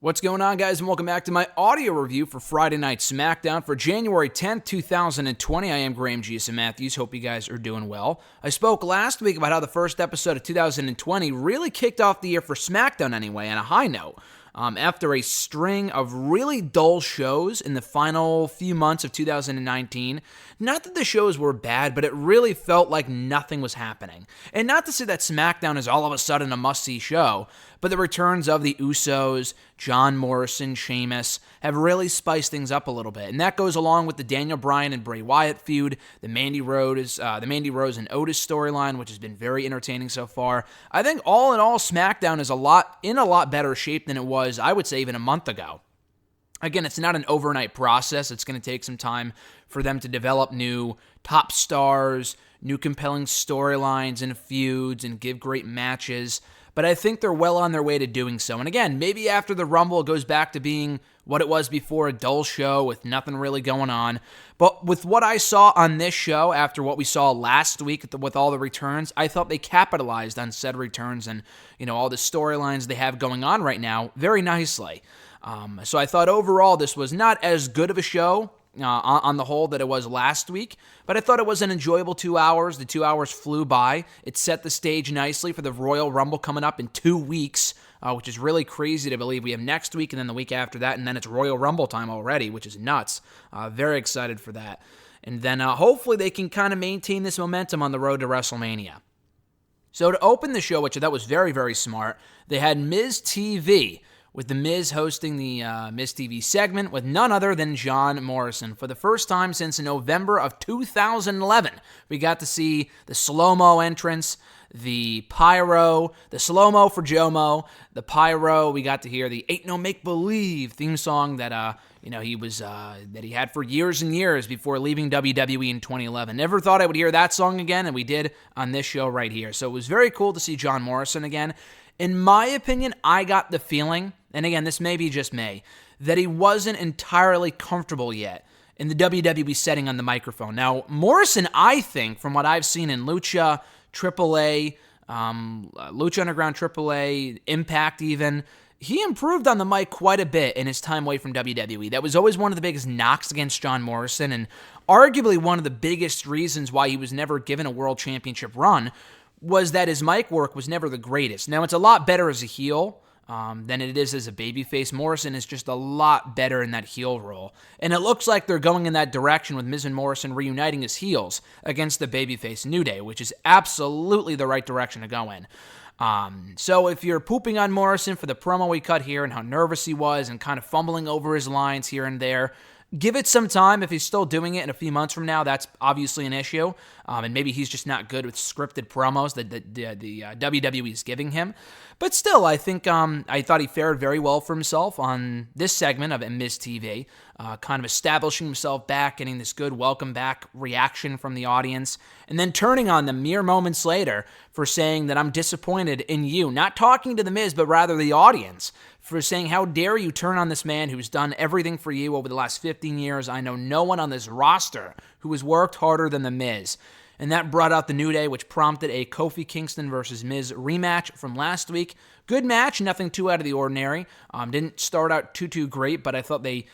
What's going on, guys, and welcome back to my audio review for Friday Night SmackDown for January 10th, 2020. I am Graham Giuseppe Matthews. Hope you guys are doing well. I spoke last week about how the first episode of 2020 really kicked off the year for SmackDown anyway on a high note. After a string of really dull shows in the final few months of 2019, not that the shows were bad, but it really felt like nothing was happening. And not to say that SmackDown is all of a sudden a must-see show, but the returns of the Usos, John Morrison, Sheamus have really spiced things up a little bit. And that goes along with the Daniel Bryan and Bray Wyatt feud, the Mandy Rose and Otis storyline, which has been very entertaining so far. I think all in all, SmackDown is in a lot better shape than it was, I would say, even a month ago. Again, it's not an overnight process. It's going to take some time for them to develop new top stars, new compelling storylines and feuds, and give great matches. But I think they're well on their way to doing so. And again, maybe after the Rumble, it goes back to being what it was before, a dull show with nothing really going on. But with what I saw on this show, after what we saw last week with all the returns, I thought they capitalized on said returns and, all the storylines they have going on right now very nicely. So I thought overall this was not as good of a show on the whole that it was last week, but I thought it was an enjoyable 2 hours. The 2 hours flew by. It set the stage nicely for the Royal Rumble coming up in 2 weeks, which is really crazy to believe. We have next week and then the week after that, and then it's Royal Rumble time already, which is nuts. Very excited for that. And then hopefully they can kind of maintain this momentum on the road to WrestleMania. So to open the show, which I thought was very, very smart, they had Miz TV, with The Miz hosting the Miz TV segment with none other than John Morrison. For the first time since November of 2011, we got to see the slow-mo entrance, the pyro, the slow-mo for Jomo, the pyro. We got to hear the Ain't No Make Believe theme song that he had for years and years before leaving WWE in 2011. Never thought I would hear that song again, and we did on this show right here. So it was very cool to see John Morrison again. In my opinion, I got the feeling, and again, this may be just me, that he wasn't entirely comfortable yet in the WWE setting on the microphone. Now, Morrison, I think, from what I've seen in Lucha, AAA, Lucha Underground AAA, Impact even, he improved on the mic quite a bit in his time away from WWE. That was always one of the biggest knocks against John Morrison, and arguably one of the biggest reasons why he was never given a World Championship run was that his mic work was never the greatest. Now, it's a lot better as a heel than it is as a babyface. Morrison is just a lot better in that heel role. And it looks like they're going in that direction with Miz and Morrison reuniting as heels against the babyface New Day, which is absolutely the right direction to go in. So if you're pooping on Morrison for the promo he cut here and how nervous he was and kind of fumbling over his lines here and there, give it some time. If he's still doing it in a few months from now, that's obviously an issue. And maybe he's just not good with scripted promos that the WWE is giving him. But still, I think I thought he fared very well for himself on this segment of Miz TV, kind of establishing himself back, getting this good welcome back reaction from the audience, and then turning on them mere moments later for saying that I'm disappointed in you. Not talking to the Miz, but rather the audience, for saying, how dare you turn on this man who's done everything for you over the last 15 years. I know no one on this roster who has worked harder than The Miz. And that brought out the New Day, which prompted a Kofi Kingston versus Miz rematch from last week. Good match, nothing too out of the ordinary. Didn't start out too great, but I thought they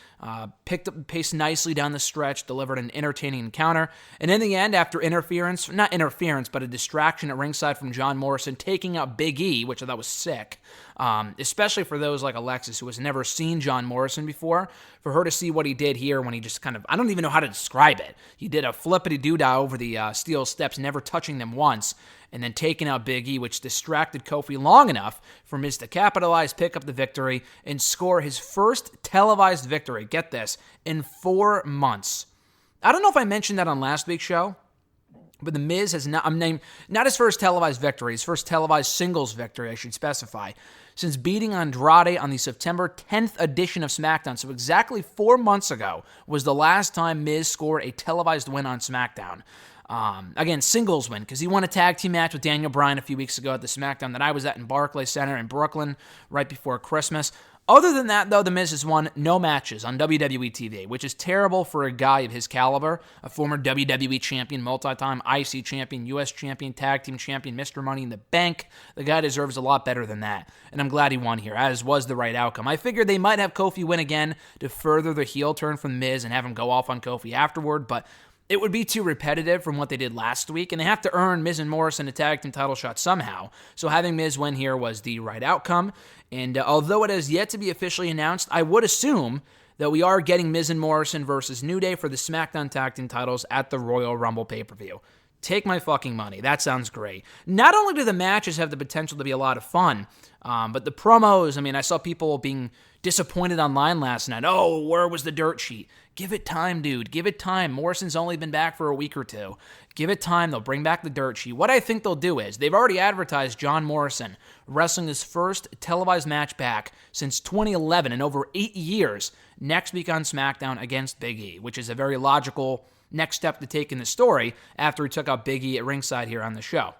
picked up the pace nicely down the stretch, delivered an entertaining encounter. And in the end, after not interference, but a distraction at ringside from John Morrison, taking out Big E, which I thought was sick, especially for those like Alexis, who has never seen John Morrison before, for her to see what he did here when he just kind of, I don't even know how to describe it. He did a flippity-doo-dah over the steel steps, never touching them once, and then taking out Big E, which distracted Kofi long enough for Miz to capitalize, pick up the victory, and score his first televised victory, get this, in 4 months. I don't know if I mentioned that on last week's show, but The Miz has not his first televised victory, his first televised singles victory, I should specify, since beating Andrade on the September 10th edition of SmackDown. So exactly 4 months ago was the last time Miz scored a televised win on SmackDown. Again, singles win, because he won a tag team match with Daniel Bryan a few weeks ago at the SmackDown that I was at in Barclays Center in Brooklyn right before Christmas. Other than that, though, The Miz has won no matches on WWE TV, which is terrible for a guy of his caliber, a former WWE champion, multi-time IC champion, US champion, tag team champion, Mr. Money in the Bank. The guy deserves a lot better than that, and I'm glad he won here, as was the right outcome. I figured they might have Kofi win again to further the heel turn from Miz and have him go off on Kofi afterward, but it would be too repetitive from what they did last week, and they have to earn Miz and Morrison a tag team title shot somehow. So having Miz win here was the right outcome, and although it has yet to be officially announced, I would assume that we are getting Miz and Morrison versus New Day for the SmackDown Tag Team titles at the Royal Rumble pay-per-view. Take my fucking money. That sounds great. Not only do the matches have the potential to be a lot of fun, but the promos, I saw people being disappointed online last night. Oh, where was the dirt sheet? Give it time, dude. Give it time. Morrison's only been back for a week or two. Give it time. They'll bring back the dirt sheet. What I think they'll do is, they've already advertised John Morrison wrestling his first televised match back since 2011 in over 8 years next week on SmackDown against Big E, which is a very logical next step to take in the story after he took out Big E at ringside here on the show.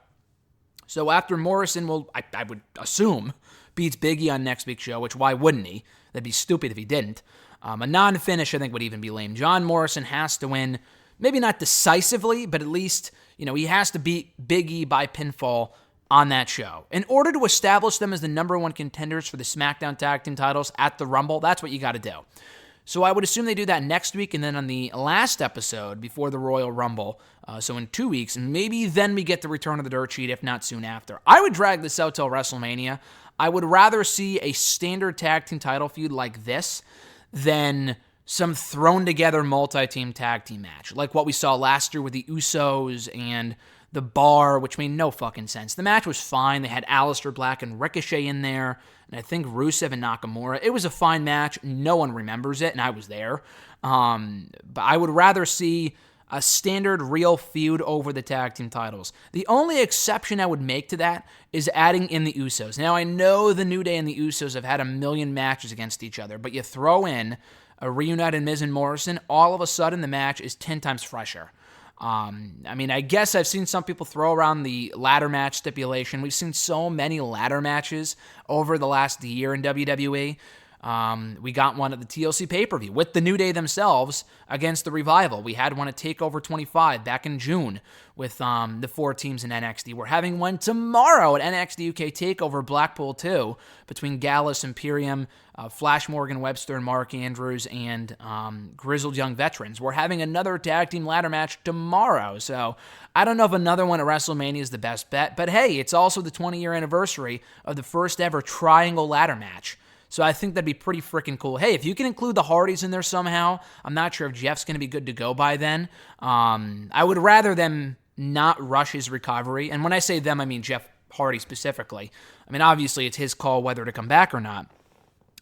So after Morrison will, I would assume, beats Big E on next week's show, which why wouldn't he? That'd be stupid if he didn't. A non-finish, I think, would even be lame. John Morrison has to win, maybe not decisively, but at least, he has to beat Big E by pinfall on that show. In order to establish them as the number one contenders for the SmackDown Tag Team titles at the Rumble, that's what you got to do. So I would assume they do that next week, and then on the last episode before the Royal Rumble, so in 2 weeks, and maybe then we get the return of the dirt sheet, if not soon after. I would drag this out till WrestleMania. I would rather see a standard tag team title feud like this than some thrown-together multi-team tag team match, like what we saw last year with the Usos and The Bar, which made no fucking sense. The match was fine. They had Aleister Black and Ricochet in there, and I think Rusev and Nakamura. It was a fine match. No one remembers it, and I was there. But I would rather see a standard real feud over the tag team titles. The only exception I would make to that is adding in the Usos. Now, I know the New Day and the Usos have had a million matches against each other, but you throw in a reunited Miz and Morrison, all of a sudden the match is 10 times fresher. I guess I've seen some people throw around the ladder match stipulation. We've seen so many ladder matches over the last year in WWE. We got one at the TLC pay-per-view with the New Day themselves against the Revival. We had one at TakeOver 25 back in June with the 4 teams in NXT. We're having one tomorrow at NXT UK TakeOver Blackpool 2 between Gallus, Imperium, Flash Morgan Webster, and Mark Andrews, and Grizzled Young Veterans. We're having another tag team ladder match tomorrow. So I don't know if another one at WrestleMania is the best bet, but hey, it's also the 20-year anniversary of the first ever triangle ladder match. So I think that'd be pretty freaking cool. Hey, if you can include the Hardys in there somehow, I'm not sure if Jeff's going to be good to go by then. I would rather them not rush his recovery. And when I say them, I mean Jeff Hardy specifically. Obviously, it's his call whether to come back or not.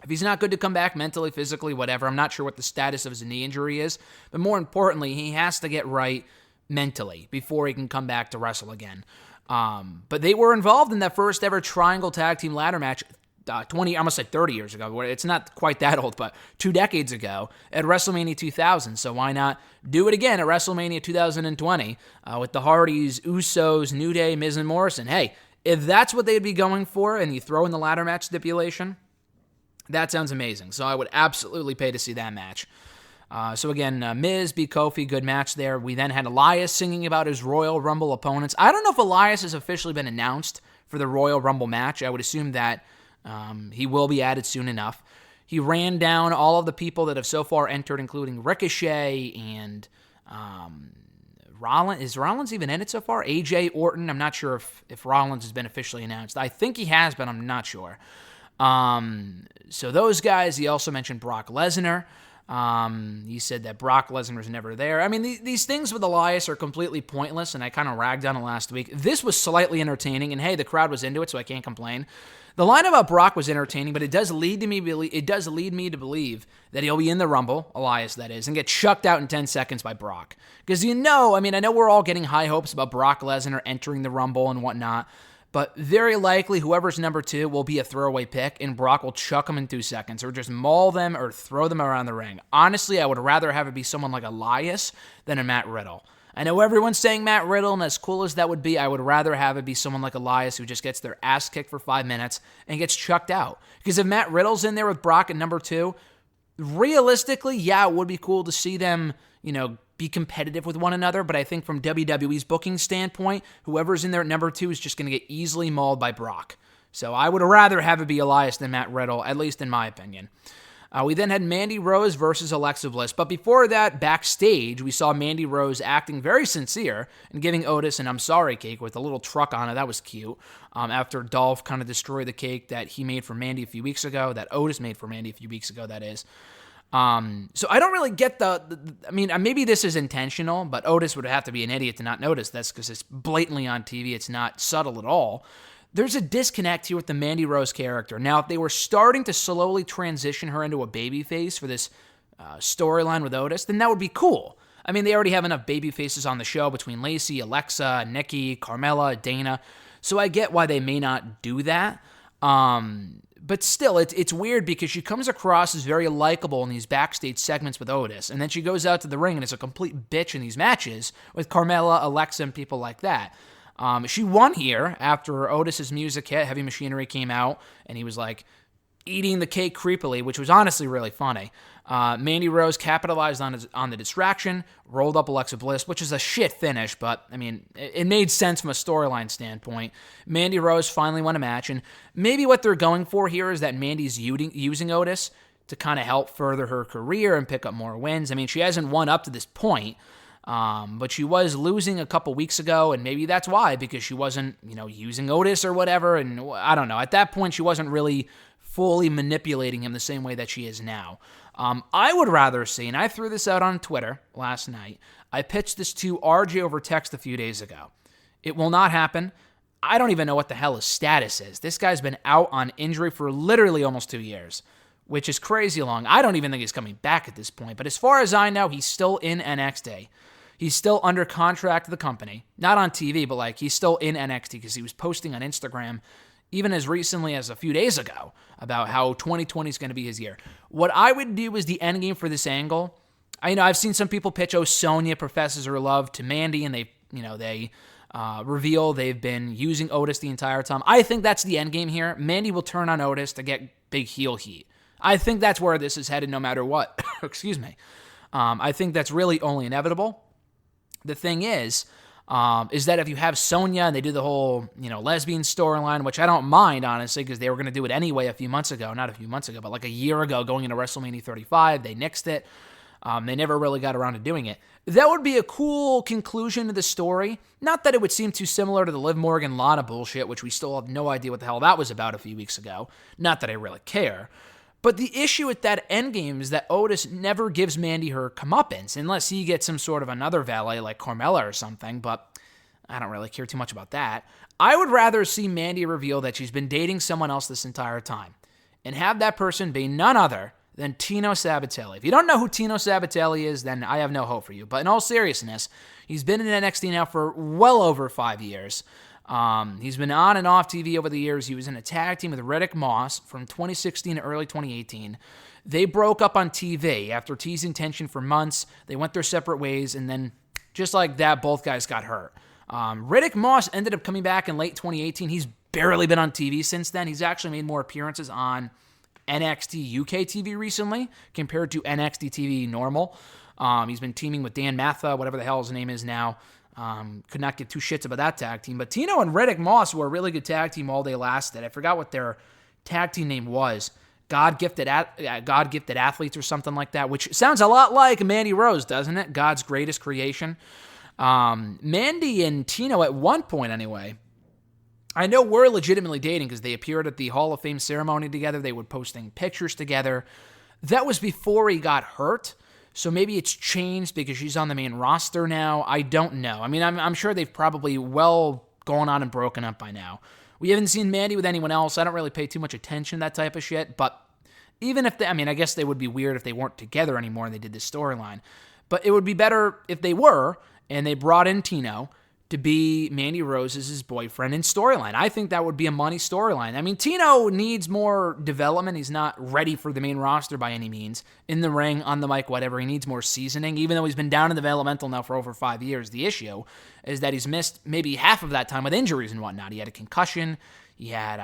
If he's not good to come back mentally, physically, whatever, I'm not sure what the status of his knee injury is. But more importantly, he has to get right mentally before he can come back to wrestle again. But they were involved in that first ever triangle tag team ladder match 20, I almost said 30 years ago. It's not quite that old, but 2 decades ago at WrestleMania 2000. So why not do it again at WrestleMania 2020 with the Hardys, Usos, New Day, Miz, and Morrison? Hey, if that's what they'd be going for and you throw in the ladder match stipulation, that sounds amazing. So I would absolutely pay to see that match. So again, Miz beat Kofi, good match there. We then had Elias singing about his Royal Rumble opponents. I don't know if Elias has officially been announced for the Royal Rumble match. I would assume that he will be added soon enough. He ran down all of the people that have so far entered, including Ricochet and Rollins. Is Rollins even in it so far? AJ Orton. I'm not sure if Rollins has been officially announced. I think he has, but I'm not sure. So those guys. He also mentioned Brock Lesnar. He said that Brock Lesnar was never there. These things with Elias are completely pointless, and I kind of ragged on it last week. This was slightly entertaining, and hey, the crowd was into it, so I can't complain. The line about Brock was entertaining, but it does lead me to believe that he'll be in the Rumble, Elias that is, and get chucked out in 10 seconds by Brock. Because I know we're all getting high hopes about Brock Lesnar entering the Rumble and whatnot, but very likely whoever's number 2 will be a throwaway pick, and Brock will chuck them in 2 seconds, or just maul them or throw them around the ring. Honestly, I would rather have it be someone like Elias than a Matt Riddle. I know everyone's saying Matt Riddle, and as cool as that would be, I would rather have it be someone like Elias who just gets their ass kicked for 5 minutes and gets chucked out. Because if Matt Riddle's in there with Brock at number 2, realistically, yeah, it would be cool to see them, be competitive with one another, but I think from WWE's booking standpoint, whoever's in there at number 2 is just going to get easily mauled by Brock. So I would rather have it be Elias than Matt Riddle, at least in my opinion. We then had Mandy Rose versus Alexa Bliss. But before that, backstage, we saw Mandy Rose acting very sincere and giving Otis an I'm sorry cake with a little truck on it. That was cute. After Dolph kind of destroyed the cake that he made for Mandy a few weeks ago, that Otis made for Mandy a few weeks ago, that is. So I don't really get maybe this is intentional, but Otis would have to be an idiot to not notice this because it's blatantly on TV. It's not subtle at all. There's a disconnect here with the Mandy Rose character. Now, if they were starting to slowly transition her into a babyface for this storyline with Otis, then that would be cool. I mean, they already have enough babyfaces on the show between Lacey, Alexa, Nikki, Carmella, Dana. So I get why they may not do that. But still, it's weird because she comes across as very likable in these backstage segments with Otis. And then she goes out to the ring and is a complete bitch in these matches with Carmella, Alexa, and people like that. She won here after Otis's music hit, Heavy Machinery came out, and he was like eating the cake creepily, which was honestly really funny. Mandy Rose capitalized on the distraction, rolled up Alexa Bliss, which is a shit finish, but I mean, it made sense from a storyline standpoint. Mandy Rose finally won a match, and maybe what they're going for here is that Mandy's using Otis to kind of help further her career and pick up more wins. I mean, she hasn't won up to this point. But she was losing a couple weeks ago, and maybe that's why, because she wasn't, using Otis or whatever, and I don't know. At that point, she wasn't really fully manipulating him the same way that she is now. I would rather see, and I threw this out on Twitter last night, I pitched this to RJ over text a few days ago. It will not happen. I don't even know what the hell his status is. This guy's been out on injury for literally almost 2 years, which is crazy long. I don't even think he's coming back at this point, but as far as I know, he's still in NXT. He's still under contract to the company. Not on TV, but he's still in NXT because he was posting on Instagram even as recently as a few days ago about how 2020 is going to be his year. What I would do is the end game for this angle. I've seen some people pitch, Sonya professes her love to Mandy, and they reveal they've been using Otis the entire time. I think that's the end game here. Mandy will turn on Otis to get big heel heat. I think that's where this is headed no matter what. Excuse me. I think that's really only inevitable. The thing is that if you have Sonya and they do the whole, lesbian storyline, which I don't mind, honestly, because they were going to do it anyway not a few months ago, but like a year ago going into WrestleMania 35, they nixed it. They never really got around to doing it. That would be a cool conclusion to the story. Not that it would seem too similar to the Liv Morgan-Lana bullshit, which we still have no idea what the hell that was about a few weeks ago. Not that I really care. But the issue with that endgame is that Otis never gives Mandy her comeuppance, unless he gets some sort of another valet like Carmella or something, but I don't really care too much about that. I would rather see Mandy reveal that she's been dating someone else this entire time, and have that person be none other than Tino Sabatelli. If you don't know who Tino Sabatelli is, then I have no hope for you. But in all seriousness, he's been in NXT now for well over 5 years. He's been on and off TV over the years. He was in a tag team with Riddick Moss from 2016 to early 2018. They broke up on TV after teasing tension for months. They went their separate ways, and then just like that, both guys got hurt. Riddick Moss ended up coming back in late 2018. He's barely been on TV since then. He's actually made more appearances on NXT UK TV recently compared to NXT TV normal. He's been teaming with Dan Matha, whatever the hell his name is now. Could not give two shits about that tag team. But Tino and Riddick Moss were a really good tag team all they lasted. I forgot what their tag team name was. God-gifted athletes or something like that, which sounds a lot like Mandy Rose, doesn't it? God's greatest creation. Mandy and Tino at one point anyway, I know we're legitimately dating because they appeared at the Hall of Fame ceremony together. They were posting pictures together. That was before he got hurt. So maybe it's changed because she's on the main roster now. I don't know. I mean, I'm sure they've probably well gone on and broken up by now. We haven't seen Mandy with anyone else. I don't really pay too much attention to that type of shit. But even if I guess they would be weird if they weren't together anymore and they did this storyline. But it would be better if they were and they brought in Tino to be Mandy Rose's boyfriend in storyline. I think that would be a money storyline. I mean, Tino needs more development. He's not ready for the main roster by any means. In the ring, on the mic, whatever. He needs more seasoning, even though he's been down in developmental now for over 5 years. The issue is that he's missed maybe half of that time with injuries and whatnot. He had a concussion. He had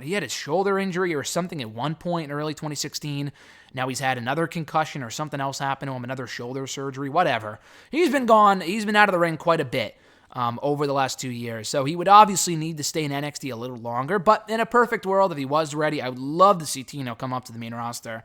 he had a shoulder injury or something at one point in early 2016. Now he's had another concussion or something else happen to him, another shoulder surgery, whatever. He's been gone. He's been out of the ring quite a bit over the last 2 years. So he would obviously need to stay in NXT a little longer. But in a perfect world, if he was ready, I would love to see Tino come up to the main roster,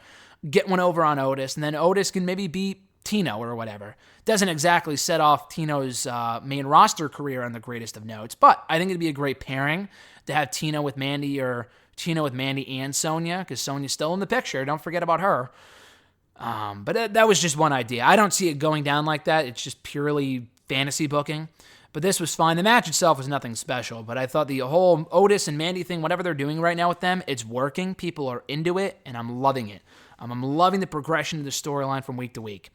get one over on Otis, and then Otis can maybe beat Tino or whatever. Doesn't exactly set off Tino's main roster career on the greatest of notes, but I think it'd be a great pairing to have Tino with Mandy or Tino with Mandy and Sonya, because Sonya's still in the picture. Don't forget about her. But that was just one idea. I don't see it going down like that. It's just purely fantasy booking. But this was fine. The match itself was nothing special, but I thought the whole Otis and Mandy thing, whatever they're doing right now with them, it's working. People are into it, and I'm loving it. I'm loving the progression of the storyline from week to week.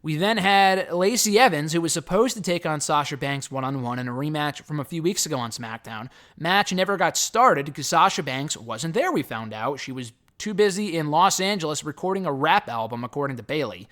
We then had Lacey Evans, who was supposed to take on Sasha Banks one-on-one in a rematch from a few weeks ago on SmackDown. Match never got started because Sasha Banks wasn't there, we found out. She was too busy in Los Angeles recording a rap album, according to Bayley,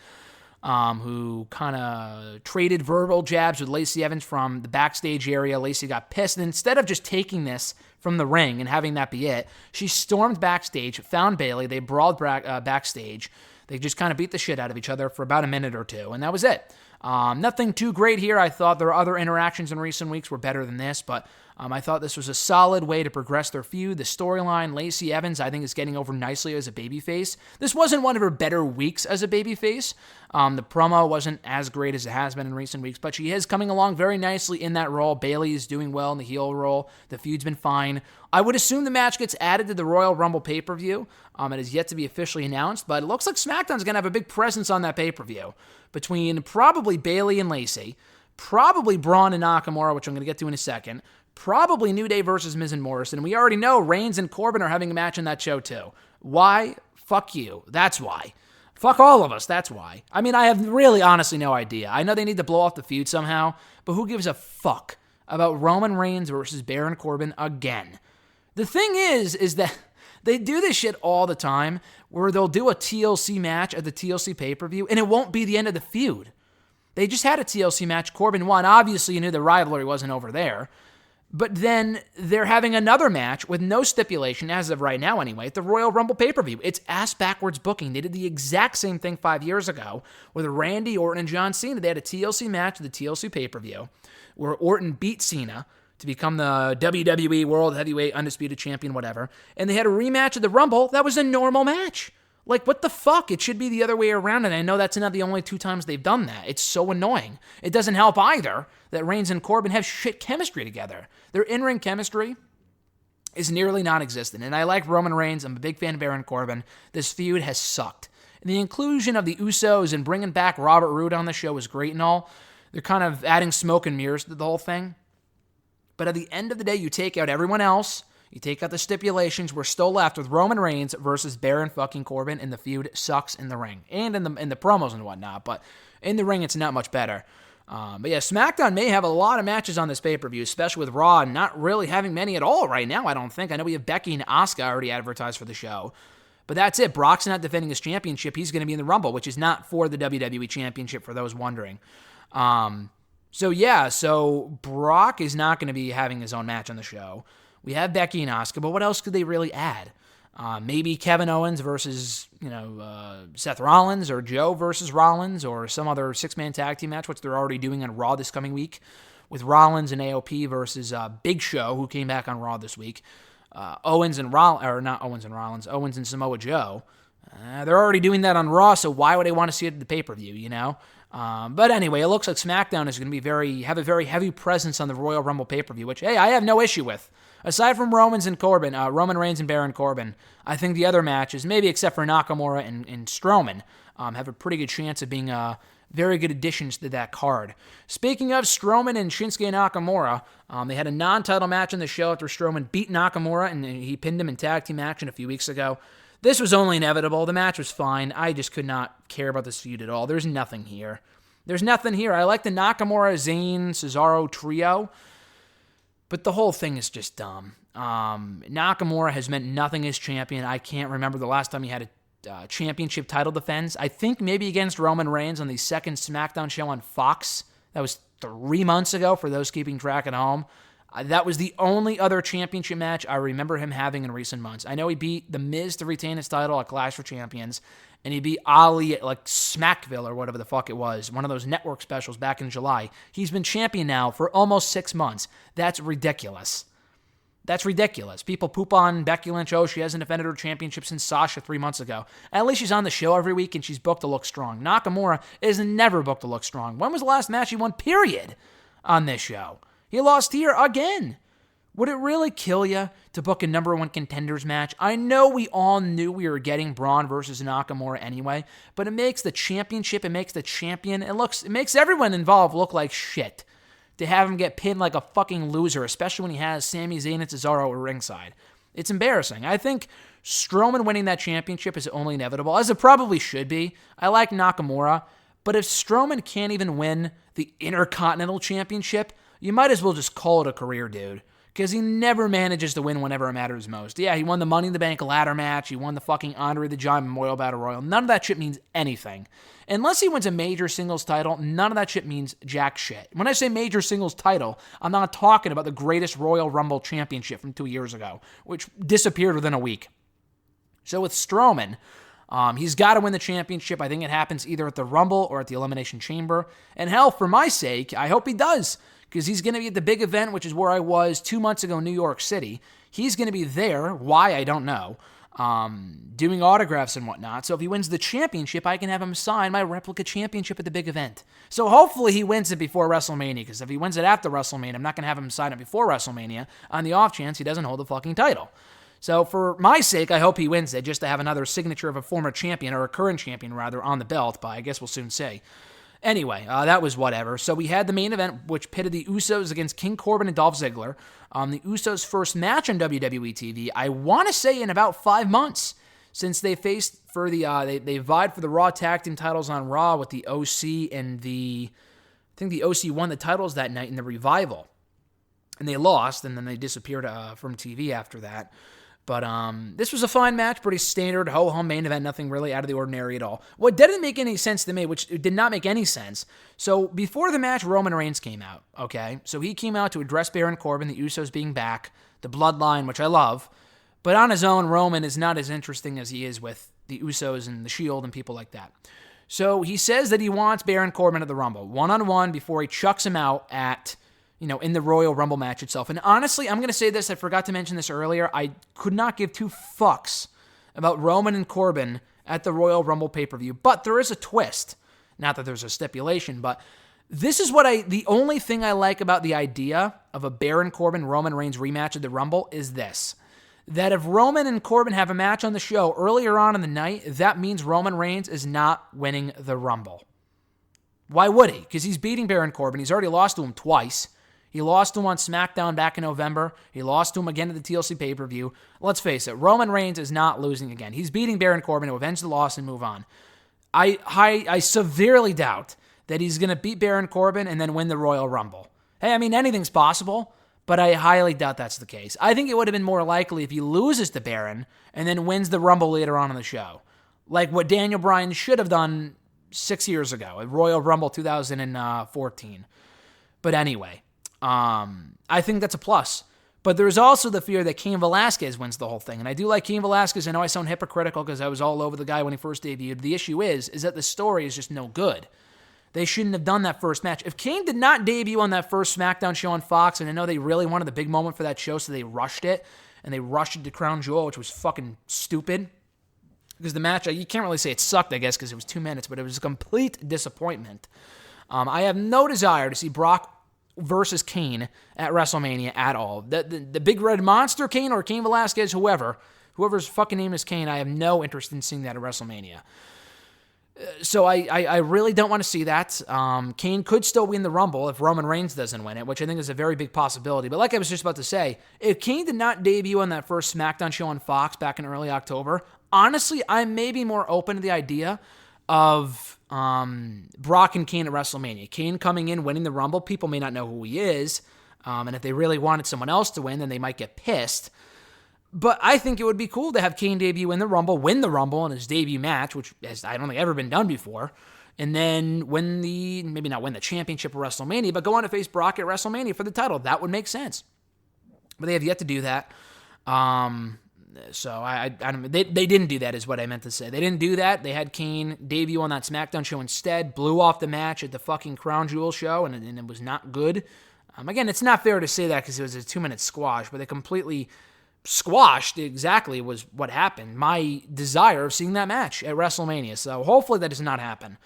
who kind of traded verbal jabs with Lacey Evans from the backstage area. Lacey got pissed, and instead of just taking this from the ring and having that be it, she stormed backstage, found Bayley, they brawled backstage. They just kind of beat the shit out of each other for about a minute or two, and that was it. Nothing too great here. I thought their other interactions in recent weeks were better than this, but I thought this was a solid way to progress their feud. The storyline, Lacey Evans, I think, is getting over nicely as a babyface. This wasn't one of her better weeks as a babyface. The promo wasn't as great as it has been in recent weeks, but she is coming along very nicely in that role. Bayley is doing well in the heel role. The feud's been fine. I would assume the match gets added to the Royal Rumble pay-per-view. It is yet to be officially announced, but it looks like SmackDown's going to have a big presence on that pay-per-view between probably Bayley and Lacey, probably Braun and Nakamura, which I'm going to get to in a second, probably New Day versus Miz and Morrison. We already know Reigns and Corbin are having a match in that show too. Why? Fuck you. That's why. Fuck all of us. That's why. I mean, I have really honestly no idea. I know they need to blow off the feud somehow, but who gives a fuck about Roman Reigns versus Baron Corbin again? The thing is that they do this shit all the time where they'll do a TLC match at the TLC pay-per-view and it won't be the end of the feud. They just had a TLC match. Corbin won. Obviously, you knew the rivalry wasn't over there. But then they're having another match with no stipulation, as of right now anyway, at the Royal Rumble pay-per-view. It's ass-backwards booking. They did the exact same thing 5 years ago with Randy Orton and John Cena. They had a TLC match at the TLC pay-per-view where Orton beat Cena to become the WWE World Heavyweight Undisputed Champion, whatever. And they had a rematch at the Rumble. That was a normal match. Like, what the fuck? It should be the other way around, and I know that's not the only 2 times they've done that. It's so annoying. It doesn't help either that Reigns and Corbin have shit chemistry together. Their in-ring chemistry is nearly non-existent, and I like Roman Reigns. I'm a big fan of Baron Corbin. This feud has sucked. And the inclusion of the Usos and bringing back Robert Roode on the show is great and all. They're kind of adding smoke and mirrors to the whole thing. But at the end of the day, you take out everyone else. You take out the stipulations, we're still left with Roman Reigns versus Baron fucking Corbin, and the feud sucks in the ring. And in the promos and whatnot, but in the ring, it's not much better. But yeah, SmackDown may have a lot of matches on this pay-per-view, especially with Raw not really having many at all right now, I don't think. I know we have Becky and Asuka already advertised for the show. But that's it. Brock's not defending his championship. He's going to be in the Rumble, which is not for the WWE Championship, for those wondering. So Brock is not going to be having his own match on the show. We have Becky and Asuka, but what else could they really add? Maybe Kevin Owens versus, Seth Rollins, or Joe versus Rollins, or some other 6-man tag team match, which they're already doing on Raw this coming week, with Rollins and AOP versus Big Show, who came back on Raw this week. Owens and Samoa Joe. They're already doing that on Raw, so why would they want to see it at the pay-per-view, But anyway, it looks like SmackDown is going to have a very heavy presence on the Royal Rumble pay-per-view, which, hey, I have no issue with. Aside from Roman Reigns and Baron Corbin, I think the other matches, maybe except for Nakamura and Strowman, have a pretty good chance of being very good additions to that card. Speaking of Strowman and Shinsuke Nakamura, they had a non-title match on the show after Strowman beat Nakamura and he pinned him in tag team action a few weeks ago. This was only inevitable. The match was fine. I just could not care about this feud at all. There's nothing here. There's nothing here. I like the Nakamura, Zayn, Cesaro trio, but the whole thing is just dumb. Nakamura has meant nothing as champion. I can't remember the last time he had a championship title defense. I think maybe against Roman Reigns on the second SmackDown show on Fox. That was 3 months ago for those keeping track at home. That was the only other championship match I remember him having in recent months. I know he beat The Miz to retain his title at Clash for Champions, and he beat Ali at like Smackville or whatever the fuck it was, one of those network specials back in July. He's been champion now for almost 6 months. That's ridiculous. That's ridiculous. People poop on Becky Lynch. Oh, she hasn't defended her championship since Sasha 3 months ago. At least she's on the show every week and she's booked to look strong. Nakamura is never booked to look strong. When was the last match he won, period, on this show? He lost here again. Would it really kill you to book a number one contenders match? I know we all knew we were getting Braun versus Nakamura anyway, but it makes the championship, it makes the champion, it makes everyone involved look like shit to have him get pinned like a fucking loser, especially when he has Sami Zayn and Cesaro at ringside. It's embarrassing. I think Strowman winning that championship is only inevitable, as it probably should be. I like Nakamura, but if Strowman can't even win the Intercontinental Championship, you might as well just call it a career, dude. Because he never manages to win whenever it matters most. Yeah, he won the Money in the Bank ladder match. He won the fucking Andre the Giant Memorial Battle Royal. None of that shit means anything. Unless he wins a major singles title, none of that shit means jack shit. When I say major singles title, I'm not talking about the greatest Royal Rumble championship from 2 years ago, which disappeared within a week. So with Strowman, he's got to win the championship. I think it happens either at the Rumble or at the Elimination Chamber. And hell, for my sake, I hope he does. Because he's going to be at the big event, which is where I was 2 months ago in New York City. He's going to be there. Why, I don't know. Doing autographs and whatnot. So if he wins the championship, I can have him sign my replica championship at the big event. So hopefully he wins it before WrestleMania. Because if he wins it after WrestleMania, I'm not going to have him sign it before WrestleMania on the off chance he doesn't hold the fucking title. So for my sake, I hope he wins it just to have another signature of a former champion, or a current champion rather, on the belt. But I guess we'll soon see. Anyway, that was whatever. So we had the main event, which pitted the Usos against King Corbin and Dolph Ziggler. The Usos' first match on WWE TV, I want to say in about 5 months, since they faced for the, they vied for the Raw Tag Team titles on Raw with the OC and I think the OC won the titles that night in the Revival. And they lost, and then they disappeared from TV after that. But this was a fine match, pretty standard, ho-hum main event, nothing really out of the ordinary at all. What didn't make any sense to me, which did not make any sense, so before the match, Roman Reigns came out, okay? So he came out to address Baron Corbin, the Usos being back, the Bloodline, which I love, but on his own, Roman is not as interesting as he is with the Usos and the Shield and people like that. So he says that he wants Baron Corbin at the Rumble, one-on-one, before he chucks him out at... in the Royal Rumble match itself. And honestly, I'm going to say this, I forgot to mention this earlier, I could not give two fucks about Roman and Corbin at the Royal Rumble pay-per-view, but there is a twist. Not that there's a stipulation, but this is the only thing I like about the idea of a Baron Corbin-Roman Reigns rematch at the Rumble is this. That if Roman and Corbin have a match on the show earlier on in the night, that means Roman Reigns is not winning the Rumble. Why would he? Because he's beating Baron Corbin. He's already lost to him twice. He lost to him on SmackDown back in November. He lost to him again at the TLC pay-per-view. Let's face it, Roman Reigns is not losing again. He's beating Baron Corbin to avenge the loss and move on. I severely doubt that he's going to beat Baron Corbin and then win the Royal Rumble. Hey, I mean, anything's possible, but I highly doubt that's the case. I think it would have been more likely if he loses to Baron and then wins the Rumble later on in the show. Like what Daniel Bryan should have done 6 years ago at Royal Rumble 2014. But anyway... I think that's a plus. But there's also the fear that Cain Velasquez wins the whole thing. And I do like Cain Velasquez. I know I sound hypocritical because I was all over the guy when he first debuted. The issue is that the story is just no good. They shouldn't have done that first match. If Cain did not debut on that first SmackDown show on Fox, and I know they really wanted the big moment for that show, so they rushed it, and they rushed it to Crown Jewel, which was fucking stupid. Because the match, you can't really say it sucked, I guess, because it was 2 minutes, but it was a complete disappointment. I have no desire to see Brock versus Kane at WrestleMania at all. The big red monster Kane or Cain Velasquez, whoever's fucking name is Kane, I have no interest in seeing that at WrestleMania. So I really don't want to see that. Kane could still win the Rumble if Roman Reigns doesn't win it, which I think is a very big possibility. But like I was just about to say, if Kane did not debut on that first SmackDown show on Fox back in early October, honestly, I may be more open to the idea of Brock and Kane at WrestleMania. Kane coming in, winning the Rumble. People may not know who he is. And if they really wanted someone else to win, then they might get pissed. But I think it would be cool to have Kane debut in the Rumble, win the Rumble in his debut match, which has, I don't think, ever been done before. And then maybe not win the championship of WrestleMania, but go on to face Brock at WrestleMania for the title. That would make sense. But they have yet to do that. So I don't. They didn't do that, is what I meant to say. They didn't do that. They had Kane debut on that SmackDown show instead. Blew off the match at the fucking Crown Jewel show, and it was not good. Again, it's not fair to say that because it was a 2-minute squash, but they completely squashed exactly was what happened. My desire of seeing that match at WrestleMania. So hopefully that does not happen.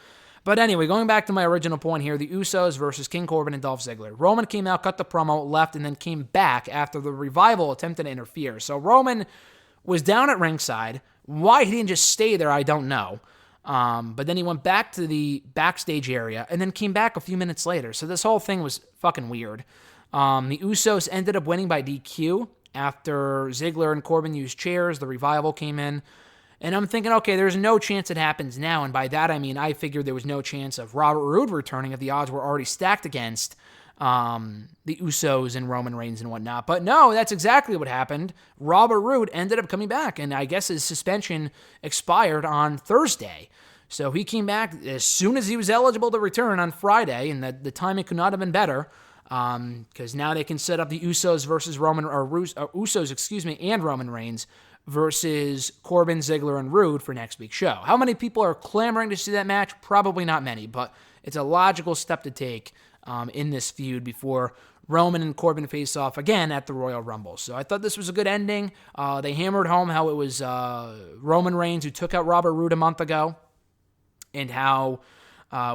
But anyway, going back to my original point here, the Usos versus King Corbin and Dolph Ziggler. Roman came out, cut the promo, left, and then came back after the Revival attempted to interfere. So Roman was down at ringside. Why he didn't just stay there, I don't know. But then he went back to the backstage area and then came back a few minutes later. So this whole thing was fucking weird. The Usos ended up winning by DQ after Ziggler and Corbin used chairs. The Revival came in. And I'm thinking, okay, there's no chance it happens now. And by that, I mean, I figured there was no chance of Robert Roode returning if the odds were already stacked against the Usos and Roman Reigns and whatnot. But no, that's exactly what happened. Robert Roode ended up coming back, and I guess his suspension expired on Thursday. So he came back as soon as he was eligible to return on Friday, and the timing could not have been better. Because now they can set up the Usos versus Usos, and Roman Reigns versus Corbin, Ziggler, and Roode for next week's show. How many people are clamoring to see that match? Probably not many, but it's a logical step to take in this feud before Roman and Corbin face off again at the Royal Rumble. So I thought this was a good ending. They hammered home how it was Roman Reigns who took out Robert Roode a month ago, and how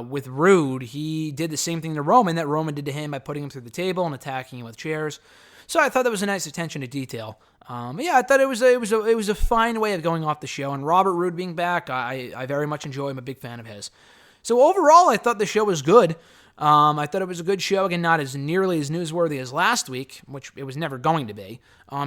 with Roode, he did the same thing to Roman that Roman did to him by putting him through the table and attacking him with chairs. So I thought that was a nice attention to detail. I thought it was a fine way of going off the show. And Robert Roode being back, I very much enjoy. I'm a big fan of his. So overall, I thought the show was good. I thought it was a good show. Again, not as nearly as newsworthy as last week, which it was never going to be.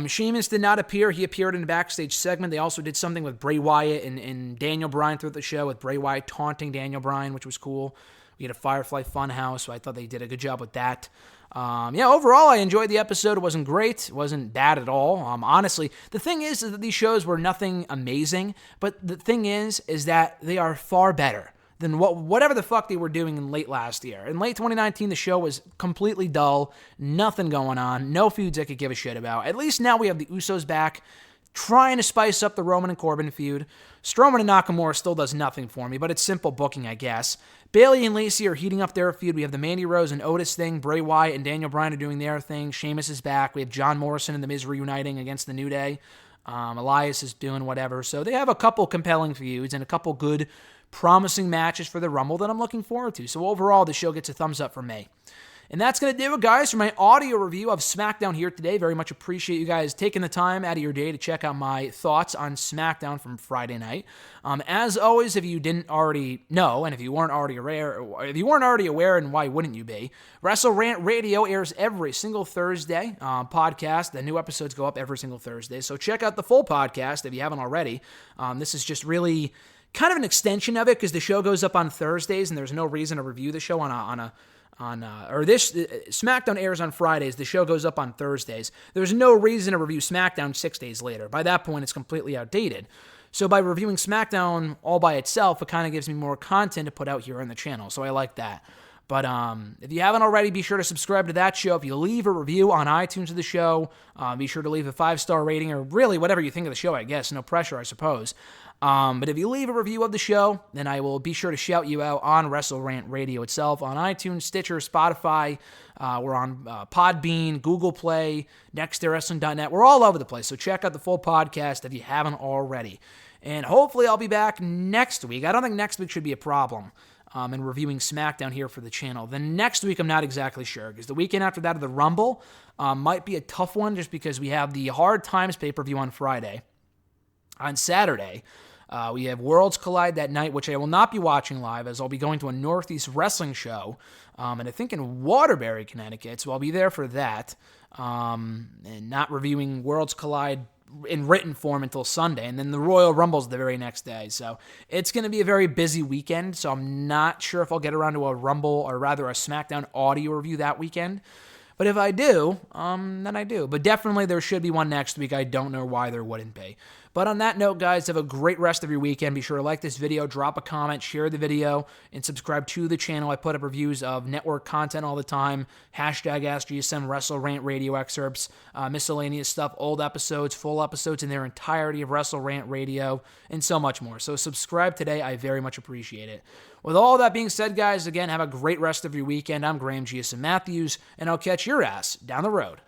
Sheamus did not appear. He appeared in a backstage segment. They also did something with Bray Wyatt and Daniel Bryan throughout the show, with Bray Wyatt taunting Daniel Bryan, which was cool. We had a Firefly Funhouse, so I thought they did a good job with that. Overall, I enjoyed the episode. It wasn't great. It wasn't bad at all. Honestly, the thing is that these shows were nothing amazing, but the thing is that they are far better than whatever the fuck they were doing in late last year. In late 2019, the show was completely dull, nothing going on, no feuds I could give a shit about. At least now we have the Usos back, trying to spice up the Roman and Corbin feud. Strowman and Nakamura still does nothing for me, but it's simple booking, I guess. Bayley and Lacey are heating up their feud. We have the Mandy Rose and Otis thing. Bray Wyatt and Daniel Bryan are doing their thing. Sheamus is back. We have John Morrison and The Miz reuniting against the New Day. Elias is doing whatever. So they have a couple compelling feuds and a couple good, promising matches for the Rumble that I'm looking forward to. So overall, the show gets a thumbs up from me. And that's going to do it, guys, for my audio review of SmackDown here today. Very much appreciate you guys taking the time out of your day to check out my thoughts on SmackDown from Friday night. As always, if you didn't already know, and if you weren't already aware, and why wouldn't you be, Wrestle Rant Radio airs every single Thursday podcast. The new episodes go up every single Thursday. So check out the full podcast if you haven't already. This is just really kind of an extension of it because the show goes up on Thursdays, and there's no reason to review the show SmackDown airs on Fridays. The show goes up on Thursdays. There's no reason to review SmackDown 6 days later. By that point, it's completely outdated. So by reviewing SmackDown all by itself, it kind of gives me more content to put out here on the channel. So I like that. But if you haven't already, be sure to subscribe to that show. If you leave a review on iTunes of the show, be sure to leave a 5-star rating, or really whatever you think of the show, I guess. No pressure, I suppose. But if you leave a review of the show, then I will be sure to shout you out on Wrestle Rant Radio itself, on iTunes, Stitcher, Spotify. We're on Podbean, Google Play, NextWrestling.net. We're all over the place, so check out the full podcast if you haven't already. And hopefully I'll be back next week. I don't think next week should be a problem in reviewing SmackDown here for the channel. The next week, I'm not exactly sure, because the weekend after that of the Rumble might be a tough one, just because we have the Hard Times pay-per-view on Friday. On Saturday, we have Worlds Collide that night, which I will not be watching live, as I'll be going to a Northeast Wrestling show, and I think in Waterbury, Connecticut, so I'll be there for that, and not reviewing Worlds Collide in written form until Sunday, and then the Royal Rumble's the very next day. So it's going to be a very busy weekend, so I'm not sure if I'll get around to a Rumble, or rather a SmackDown audio review that weekend. But if I do, then I do. But definitely there should be one next week. I don't know why there wouldn't be. But on that note, guys, have a great rest of your weekend. Be sure to like this video, drop a comment, share the video, and subscribe to the channel. I put up reviews of network content all the time. Hashtag AskGSM, Wrestle Rant Radio excerpts, miscellaneous stuff, old episodes, full episodes in their entirety of Wrestle Rant Radio, and so much more. So subscribe today. I very much appreciate it. With all that being said, guys, again, have a great rest of your weekend. I'm Graham GSM Matthews, and I'll catch your ass down the road.